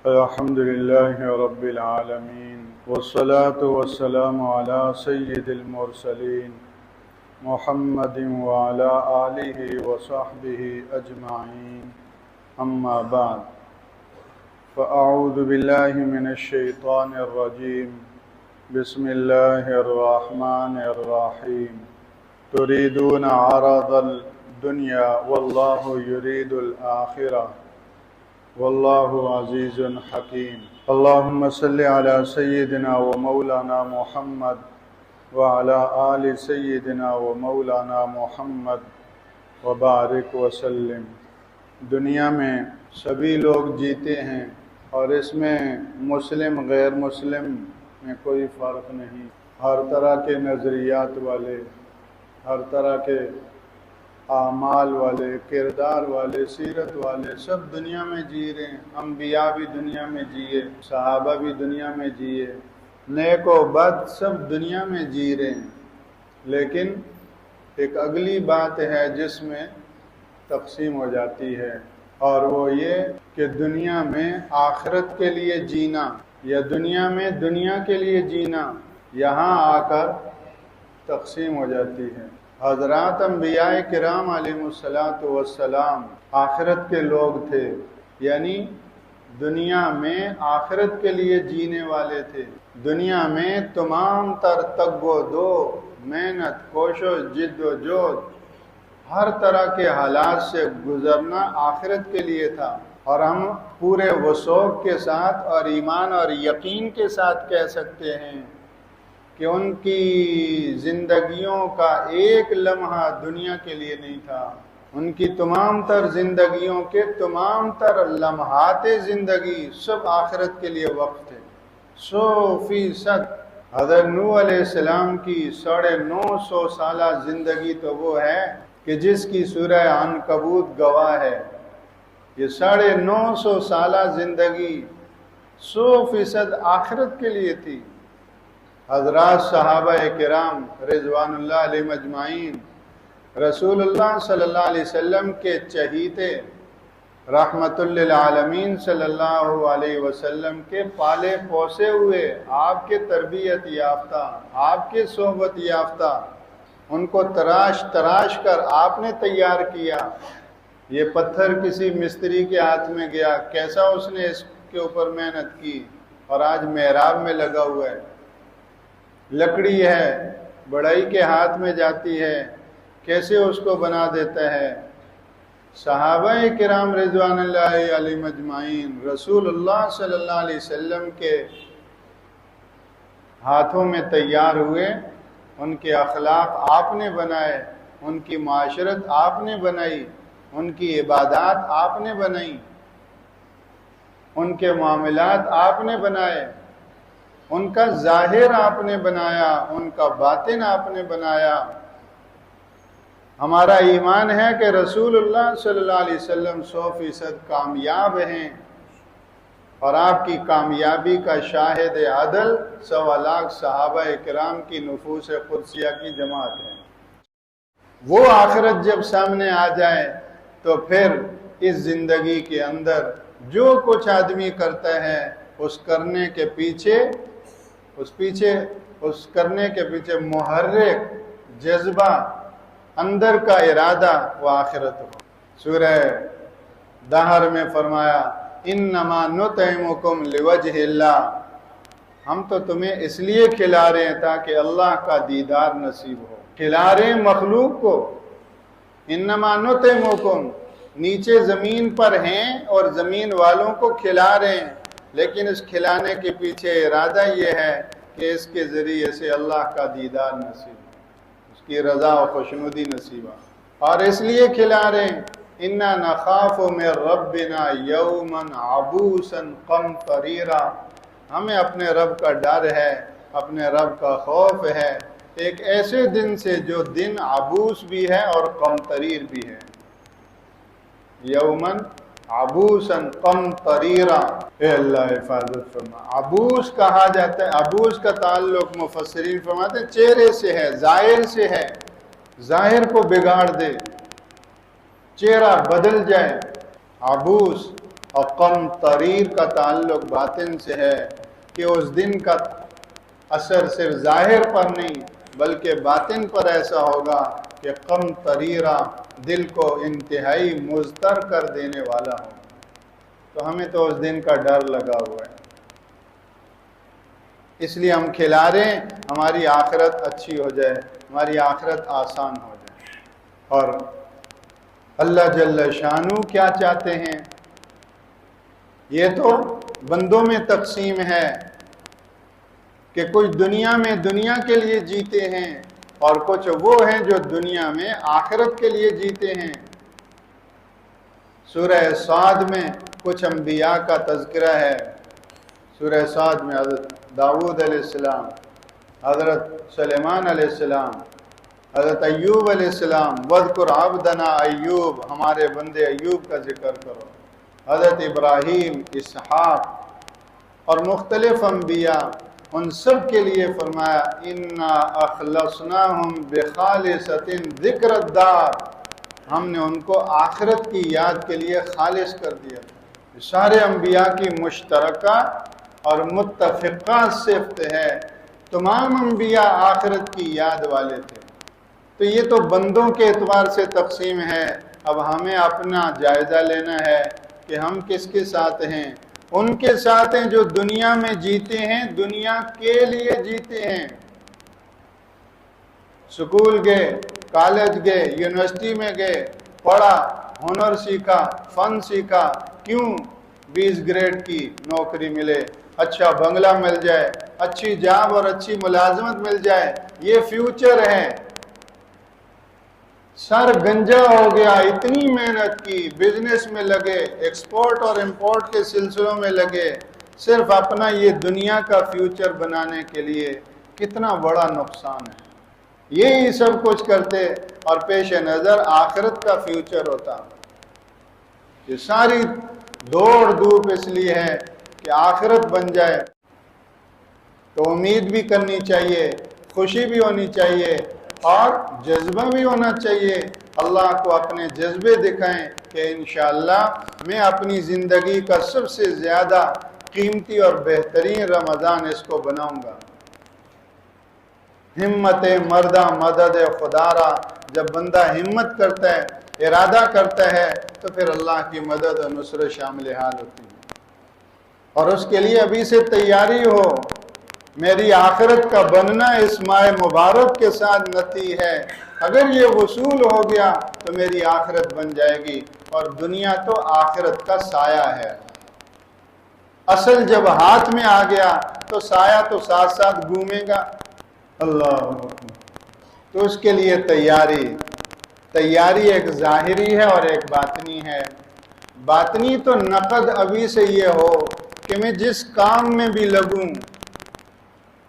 الحمد لله رب العالمين والصلاة والسلام على سيد المرسلين محمد وعلى آله وصحبه أجمعين أما بعد فأعوذ بالله من الشيطان الرجيم بسم الله الرحمن الرحيم تريدون عرض الدنيا والله يريد الآخرة واللہ عزیز حکیم اللہم صلی علی سیدنا و مولانا محمد وعلی آل سیدنا و مولانا محمد وبارک وسلم۔ دنیا میں سبھی لوگ جیتے ہیں اور اس میں مسلم غیر مسلم میں کوئی فرق نہیں، ہر طرح کے نظریات والے، ہر طرح کے اعمال والے، کردار والے، سیرت والے سب دنیا میں جی رہے ہیں۔ انبیاء بھی دنیا میں جیے، صحابہ بھی دنیا میں جیے، نیک و بد سب دنیا میں جی رہے ہیں، لیکن ایک اگلی بات ہے جس میں تقسیم ہو جاتی ہے، اور وہ یہ کہ دنیا میں آخرت کے لیے جینا یا دنیا میں دنیا کے لیے جینا، یہاں آ کر تقسیم ہو جاتی ہے۔ حضرات انبیاء کرام علیہ السلام آخرت کے لوگ تھے، یعنی دنیا میں آخرت کے لیے جینے والے تھے۔ دنیا میں تمام تر تگ و دو، محنت، کوشش، جد و جہد، ہر طرح کے حالات سے گزرنا آخرت کے لیے تھا، اور ہم پورے وثوق کے ساتھ اور ایمان اور یقین کے ساتھ کہہ سکتے ہیں کہ ان کی زندگیوں کا ایک لمحہ دنیا کے لیے نہیں تھا۔ ان کی تمام تر زندگیوں کے تمام تر لمحات زندگی سب آخرت کے لیے وقف تھے۔ 100% حضرت نوح علیہ السلام کی 950 سالہ زندگی تو وہ ہے کہ جس کی سورہ عنکبوت گواہ ہے۔ یہ 950 سالہ زندگی 100% آخرت کے لیے تھی۔ حضرات صحابہ کرام رضوان اللہ علیہم اجمعین رسول اللہ صلی اللہ علیہ وسلم کے چہیتے، رحمت للعالمین صلی اللہ علیہ وسلم کے پالے پوسے ہوئے، آپ کے تربیت یافتہ، آپ کے صحبت یافتہ، ان کو تراش تراش کر آپ نے تیار کیا۔ یہ پتھر کسی مستری کے ہاتھ میں گیا، کیسا اس نے اس کے اوپر محنت کی، اور آج محراب میں لگا ہوا ہے۔ لکڑی ہے، بڑائی کے ہاتھ میں جاتی ہے، کیسے اس کو بنا دیتا ہے۔ صحابہ کرام رضوان اللہ علیہم اجمعین رسول اللہ صلی اللہ علیہ وسلم کے ہاتھوں میں تیار ہوئے، ان کے اخلاق آپ نے بنائے، ان کی معاشرت آپ نے بنائی، ان کی عبادات آپ نے بنائی، ان کے معاملات آپ نے بنائے، ان کا ظاہر آپ نے بنایا، ان کا باطن آپ نے بنایا۔ ہمارا ایمان ہے کہ رسول اللہ صلی اللہ علیہ وسلم 100% کامیاب ہیں، اور آپ کی کامیابی کا شاہد عدل 1.25 لاکھ صحابہ کرام کی نفوس قدسیہ کی جماعت ہے۔ وہ آخرت جب سامنے آ جائے تو پھر اس زندگی کے اندر جو کچھ آدمی کرتا ہے اس کرنے کے پیچھے محرک جذبہ، اندر کا ارادہ وہ آخرت ہو۔ سورہ دہر میں فرمایا انما نطعمکم لوجہ اللہ، ہم تو تمہیں اس لیے کھلا رہے ہیں تاکہ اللہ کا دیدار نصیب ہو۔ کھلا رہے ہیں مخلوق کو۔ انما نطعمکم، نیچے زمین پر ہیں اور زمین والوں کو کھلا رہے ہیں، لیکن اس کھلانے کے پیچھے ارادہ یہ ہے کہ اس کے ذریعے سے اللہ کا دیدار نصیب ہو، اس کی رضا و خوشنودی نصیب ہو، اور اس لیے کھلا رہے ہیں اِنَّا نَخَافُ مِن رَبِّنَا يَوْمًا عَبُوسًا قَمْطَرِيرًا، ہمیں اپنے رب کا ڈر ہے، اپنے رب کا خوف ہے، ایک ایسے دن سے جو دن عبوس بھی ہے اور قمطریر بھی ہے۔ یومن عبوسن قمطریرا، اے اللہ حفاظت فرما۔ عبوس کہا جاتا ہے، عبوس کا تعلق مفسرین فرماتے ہیں چہرے سے ہے، ظاہر سے ہے، ظاہر کو بگاڑ دے، چہرہ بدل جائے عبوس، اور قم تریر کا تعلق باطن سے ہے کہ اس دن کا اثر صرف ظاہر پر نہیں بلکہ باطن پر ایسا ہوگا کہ قم تریرہ دل کو انتہائی مضطر کر دینے والا ہو. تو ہمیں تو اس دن کا ڈر لگا ہوا ہے، اس لیے ہم کھلا رہے ہیں ہماری آخرت اچھی ہو جائے، ہماری آخرت آسان ہو جائے. اور اللہ جل شانہ کیا چاہتے ہیں؟ یہ تو بندوں میں تقسیم ہے کہ کچھ دنیا میں دنیا کے لیے جیتے ہیں اور کچھ وہ ہیں جو دنیا میں آخرت کے لیے جیتے ہیں. سورہ صاد میں کچھ انبیاء کا تذکرہ ہے. سورہ صاد میں حضرت داؤد علیہ السلام، حضرت سلیمان علیہ السلام، حضرت ایوب علیہ السلام، وَاذْكُرْ عَبْدَنَا ایوب، ہمارے بندے ایوب کا ذکر کرو، حضرت ابراہیم، اسحاق اور مختلف انبیاء، ان سب کے لیے فرمایا اِنَّا أَخْلَصْنَاهُمْ بِخَالِصَةٍ ذِكْرَ الدَّارِ، ہم نے ان کو آخرت کی یاد کے لیے خالص کر دیا. سارے انبیاء کی مشترکہ اور متفقہ صفت ہے، تمام انبیاء آخرت کی یاد والے تھے. تو یہ تو بندوں کے اعتبار سے تقسیم ہے. اب ہمیں اپنا جائزہ لینا ہے کہ ہم کس کے ساتھ ہیں. ان کے ساتھ ہیں جو دنیا میں جیتے ہیں، دنیا کے لیے جیتے ہیں. سکول گئے، کالج گئے، یونیورسٹی میں گئے، پڑھا، ہنر سیکھا، فن سیکھا. کیوں؟ 20 گریڈ کی نوکری ملے، اچھا بنگلہ مل جائے، اچھی جاب اور اچھی ملازمت مل جائے. یہ فیوچر ہے. سر گنجا ہو گیا، اتنی محنت کی، بزنس میں لگے، ایکسپورٹ اور امپورٹ کے سلسلوں میں لگے، صرف اپنا یہ دنیا کا فیوچر بنانے کے لیے. کتنا بڑا نقصان ہے. یہی سب کچھ کرتے اور پیش نظر آخرت کا فیوچر ہوتا. یہ ساری دوڑ دھوپ اس لیے ہے کہ آخرت بن جائے. تو امید بھی کرنی چاہیے، خوشی بھی ہونی چاہیے اور جذبہ بھی ہونا چاہیے. اللہ کو اپنے جذبے دکھائیں کہ انشاءاللہ میں اپنی زندگی کا سب سے زیادہ قیمتی اور بہترین رمضان اس کو بناؤں گا. ہمت مردہ مدد خدارا، جب بندہ ہمت کرتا ہے، ارادہ کرتا ہے، تو پھر اللہ کی مدد اور نصرت شامل حال ہوتی ہے. اور اس کے لیے ابھی سے تیاری ہو. میری آخرت کا بننا اس ماہ مبارک کے ساتھ نتی ہے. اگر یہ وصول ہو گیا تو میری آخرت بن جائے گی. اور دنیا تو آخرت کا سایہ ہے. اصل جب ہاتھ میں آ گیا تو سایہ تو ساتھ ساتھ گھومے گا. اللہ، تو اس کے لیے تیاری ایک ظاہری ہے اور ایک باطنی ہے. باطنی تو نقد ابھی سے یہ ہو کہ میں جس کام میں بھی لگوں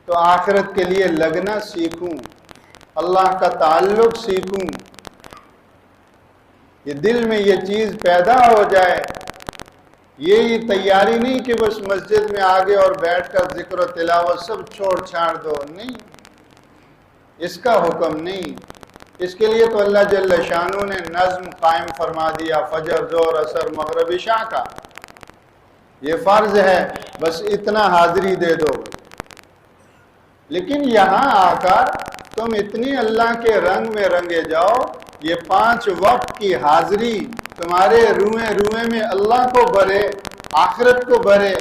تو آخرت کے لیے لگنا سیکھوں، اللہ کا تعلق سیکھوں. یہ دل میں یہ چیز پیدا ہو جائے. یہی تیاری نہیں کہ بس مسجد میں آگے اور بیٹھ کر ذکر و تلاوت سب چھوڑ چھاڑ دو. نہیں، اس کا حکم نہیں. اس کے لیے تو اللہ جل شانہ نے نظم قائم فرما دیا، فجر، ظہر، عصر، مغرب، عشاء کا. یہ فرض ہے، بس اتنا حاضری دے دو. لیکن یہاں آ کر تم اتنی اللہ کے رنگ میں رنگے جاؤ، یہ 5 وقت کی حاضری تمہارے روئے میں اللہ کو بھرے، آخرت کو بھرے.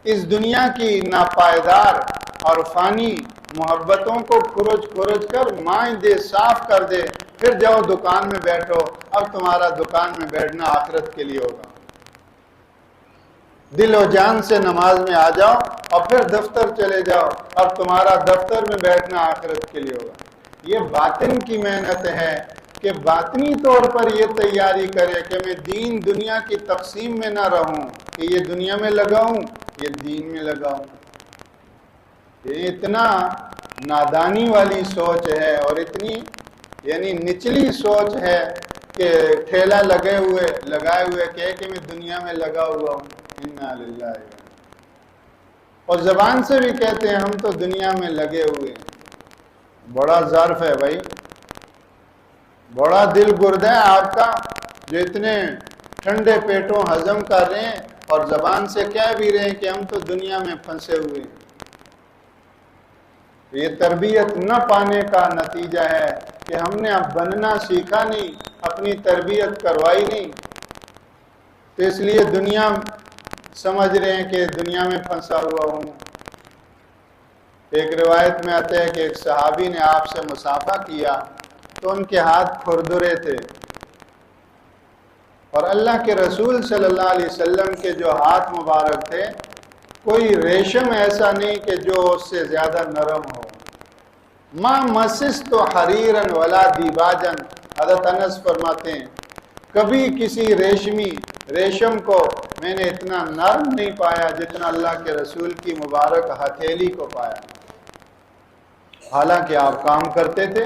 اس دنیا کی ناپائیدار اور فانی محبتوں کو کھرچ کر مائیں دے، صاف کر دے. پھر جاؤ دکان میں بیٹھو. اب تمہارا دکان میں بیٹھنا آخرت کے لیے ہوگا. دل و جان سے نماز میں آ جاؤ اور پھر دفتر چلے جاؤ. اب تمہارا دفتر میں بیٹھنا آخرت کے لیے ہوگا. یہ باطن کی محنت ہے کہ باطنی طور پر یہ تیاری کرے کہ میں دین دنیا کی تقسیم میں نہ رہوں کہ یہ دنیا میں لگاؤں، یہ دین میں لگاؤں. یہ اتنا نادانی والی سوچ ہے اور اتنی نچلی سوچ ہے کہ ٹھیلا لگائے ہوئے کہ میں دنیا میں لگا ہوا ہوں. انا للہ. اور زبان سے بھی کہتے ہیں ہم تو دنیا میں لگے ہوئے. بڑا ظرف ہے بھائی، بڑا دل گرد ہے آپ کا جو اتنے ٹھنڈے پیٹوں ہضم کر رہے ہیں اور زبان سے کہہ بھی رہے ہیں کہ ہم تو دنیا میں پھنسے ہوئے ہیں۔ یہ تربیت نہ پانے کا نتیجہ ہے کہ ہم نے اب بننا سیکھا نہیں، اپنی تربیت کروائی نہیں، تو اس لیے دنیا سمجھ رہے ہیں کہ دنیا میں پھنسا ہوا ہوں۔ ایک روایت میں آتا ہے کہ ایک صحابی نے آپ سے مصافحہ کیا تو ان کے ہاتھ کھردرے تھے، اور اللہ کے رسول صلی اللہ علیہ وسلم کے جو ہاتھ مبارک تھے کوئی ریشم ایسا نہیں کہ جو اس سے زیادہ نرم ہو۔ ما مسست حریرا ولا دیباجا، حضرت انس فرماتے ہیں کبھی کسی ریشم کو میں نے اتنا نرم نہیں پایا جتنا اللہ کے رسول کی مبارک ہتھیلی کو پایا۔ حالانکہ آپ کام کرتے تھے،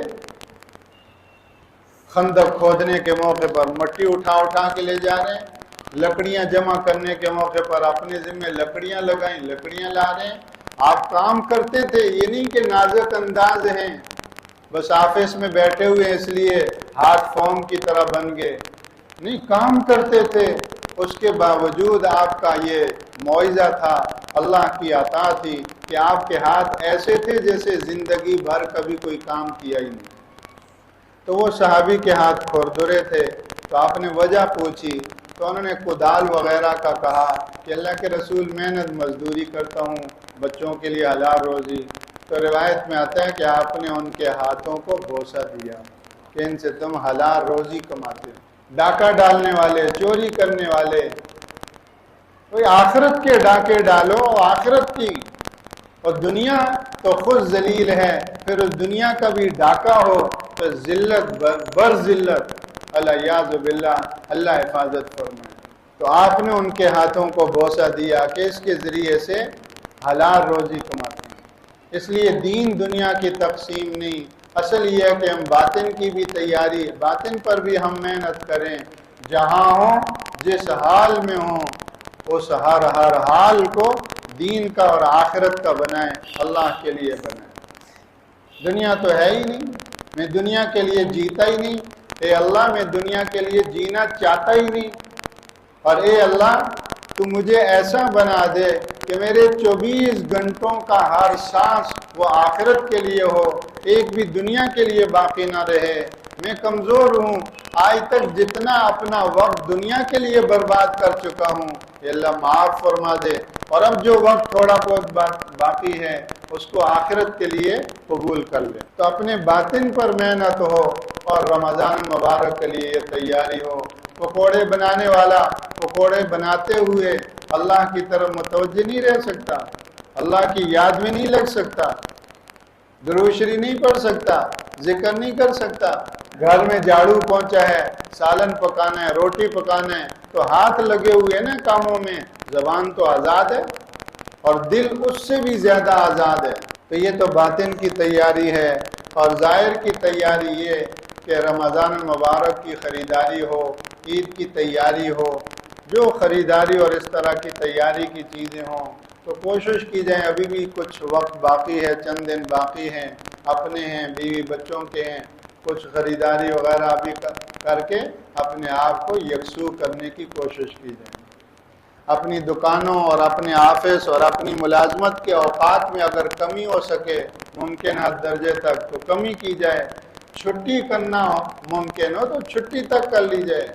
خندق کھودنے کے موقع پر مٹی اٹھا کے لے جا رہے ہیں، لکڑیاں جمع کرنے کے موقع پر اپنے ذمہ لکڑیاں لگائیں، لکڑیاں لا رہے ہیں، آپ کام کرتے تھے۔ یہ نہیں کہ نازک انداز ہیں، بس آفس میں بیٹھے ہوئے اس لیے ہاتھ فوم کی طرح بن گئے، نہیں، کام کرتے تھے۔ اس کے باوجود آپ کا یہ معجزہ تھا، اللہ کی عطا تھی کہ آپ کے ہاتھ ایسے تھے جیسے زندگی بھر کبھی کوئی کام کیا ہی نہیں۔ تو وہ صحابی کے ہاتھ کھردرے تھے، تو آپ نے وجہ پوچھی تو انہوں نے کدال وغیرہ کا کہا کہ اللہ کے رسول محنت مزدوری کرتا ہوں بچوں کے لیے حلال روزی۔ تو روایت میں آتا ہے کہ آپ نے ان کے ہاتھوں کو بوسہ دیا کہ ان سے تم حلال روزی کماتے ہو۔ ڈاکہ ڈالنے والے، چوری کرنے والے، کوئی آخرت کے ڈاکے ڈالو، آخرت کی، اور دنیا تو خود ذلیل ہے، پھر اس دنیا کا بھی ڈاکہ ہو تو ذلت بر ذلت، الیاذ باللہ، اللہ حفاظت فرمائے۔ تو آپ نے ان کے ہاتھوں کو بوسہ دیا کہ اس کے ذریعے سے حلال روزی کماتے ہیں۔ اس لیے دین دنیا کی تقسیم نہیں، اصل یہ ہے کہ ہم باطن کی بھی تیاری، باطن پر بھی ہم محنت کریں، جہاں ہوں، جس حال میں ہوں، اس ہر حال کو دین کا اور آخرت کا بنائیں، اللہ کے لیے بنائیں۔ دنیا تو ہے ہی نہیں، میں دنیا کے لیے جیتا ہی نہیں، اے اللہ میں دنیا کے لیے جینا چاہتا ہی نہیں، اور اے اللہ تو مجھے ایسا بنا دے کہ میرے 24 گھنٹوں کا ہر سانس وہ آخرت کے لیے ہو، ایک بھی دنیا کے لیے باقی نہ رہے۔ میں کمزور ہوں، آج تک جتنا اپنا وقت دنیا کے لیے برباد کر چکا ہوں، اے اللہ معاف فرما دے، اور اب جو وقت تھوڑا بہت باقی ہے اس کو آخرت کے لیے قبول کر لیں۔ تو اپنے باطن پر محنت ہو اور رمضان مبارک کے لیے یہ تیاری ہو۔ پکوڑے بنانے والا پکوڑے بناتے ہوئے اللہ کی طرف متوجہ نہیں رہ سکتا، اللہ کی یاد میں نہیں لگ سکتا، درود شریف نہیں پڑھ سکتا، ذکر نہیں کر سکتا۔ گھر میں جھاڑو پہنچا ہے، سالن پکانا ہے، روٹی پکانا ہے، تو ہاتھ لگے ہوئے نا کاموں میں، زبان تو آزاد ہے اور دل اس سے بھی زیادہ آزاد ہے۔ تو یہ تو باطن کی تیاری ہے، اور ظاہر کی تیاری یہ کہ رمضان المبارک کی خریداری ہو، عید کی تیاری ہو، جو خریداری اور اس طرح کی تیاری کی چیزیں ہوں تو کوشش کی جائے، ابھی بھی کچھ وقت باقی ہے، چند دن باقی ہیں، اپنے ہیں، بیوی بچوں کے ہیں، کچھ خریداری وغیرہ ابھی کر کے اپنے آپ کو یکسو کرنے کی کوشش کی جائے۔ اپنی دکانوں اور اپنے آفس اور اپنی ملازمت کے اوقات میں اگر کمی ہو سکے ممکن حد درجے تک تو کمی کی جائے، چھٹی کرنا ممکن ہو تو چھٹی تک کر لی جائے۔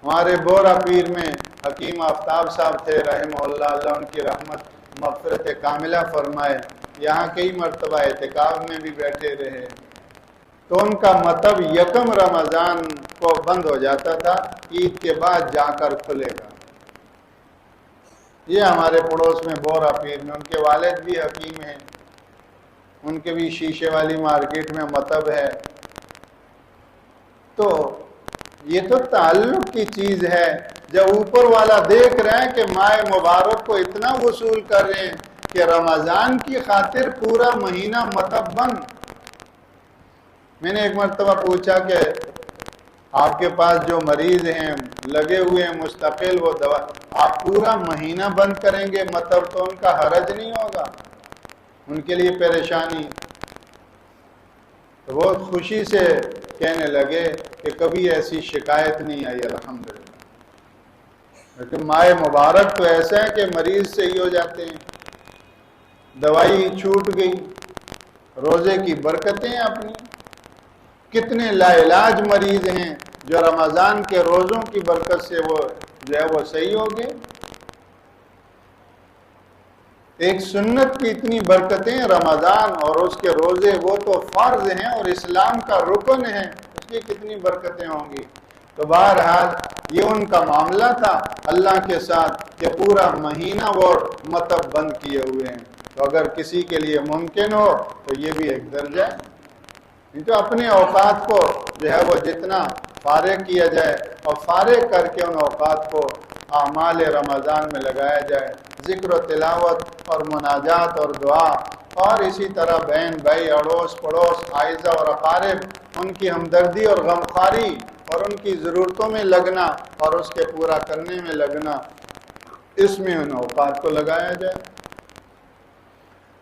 ہمارے بورا پیر میں حکیم آفتاب صاحب تھے رحمہ اللہ، اللہ ان کی رحمت مغفرت کاملہ فرمائے، یہاں کئی مرتبہ اعتکاف میں بھی بیٹھے رہے، تو ان کا مطلب یکم رمضان کو بند ہو جاتا تھا، عید کے بعد جا کر کھلے گا۔ یہ ہمارے پڑوس میں بورا پیر میں، ان کے والد بھی حکیم ہیں، ان کے بھی شیشے والی مارکیٹ میں مطلب ہے۔ تو یہ تو تعلق کی چیز ہے، جب اوپر والا دیکھ رہے ہیں کہ ماہ مبارک کو اتنا وصول کر رہے ہیں کہ رمضان کی خاطر پورا مہینہ مطلب بند۔ میں نے ایک مرتبہ پوچھا کہ آپ کے پاس جو مریض ہیں لگے ہوئے ہیں مستقل وہ دوا، آپ پورا مہینہ بند کریں گے مطلب تو ان کا حرج نہیں ہوگا، ان کے لیے پریشانی؟ تو وہ خوشی سے کہنے لگے کہ کبھی ایسی شکایت نہیں آئی، الحمدللہ۔ لیکن ماہ مبارک تو ایسا ہے کہ مریض صحیح ہو جاتے ہیں، دوائی چھوٹ گئی، روزے کی برکتیں اپنی، کتنے لا علاج مریض ہیں جو رمضان کے روزوں کی برکت سے وہ جو ہے وہ صحیح ہو گئے۔ ایک سنت کی اتنی برکتیں، رمضان اور اس کے روزے وہ تو فرض ہیں اور اسلام کا رکن ہے، اس کی کتنی برکتیں ہوں گی۔ تو بہرحال یہ ان کا معاملہ تھا اللہ کے ساتھ کہ پورا مہینہ وہ مطلب بند کیے ہوئے ہیں، تو اگر کسی کے لیے ممکن ہو تو یہ بھی ایک درجہ ہے، نہیں تو اپنے اوقات کو جو ہے وہ جتنا فارغ کیا جائے اور فارغ کر کے ان اوقات کو اعمال رمضان میں لگایا جائے، ذکر و تلاوت اور مناجات اور دعا، اور اسی طرح بہن بھائی، اڑوس پڑوس، عائزہ اور اقارب، ان کی ہمدردی اور غمخواری اور ان کی ضرورتوں میں لگنا اور اس کے پورا کرنے میں لگنا، اس میں ان اوقات کو لگایا جائے۔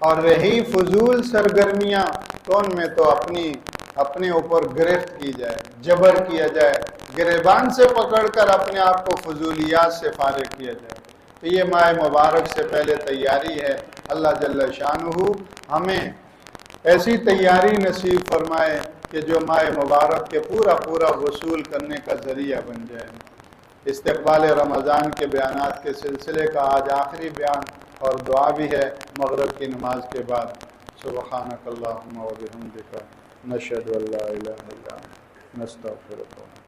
اور رہی فضول سرگرمیاں تو ان میں تو اپنے اوپر گرفت کی جائے، جبر کیا جائے، گریبان سے پکڑ کر اپنے آپ کو فضولیات سے فارغ کیا جائے۔ تو یہ ماہ مبارک سے پہلے تیاری ہے۔ اللہ جل شانہ ہمیں ایسی تیاری نصیب فرمائے کہ جو ماہ مبارک کے پورا وصول کرنے کا ذریعہ بن جائے۔ استقبال رمضان کے بیانات کے سلسلے کا آج آخری بیان اور دعا بھی ہے مغرب کی نماز کے بعد۔ سبحانک اللہم و بحمدک، نشہد ان لا الہ الا انت، نستغفرک۔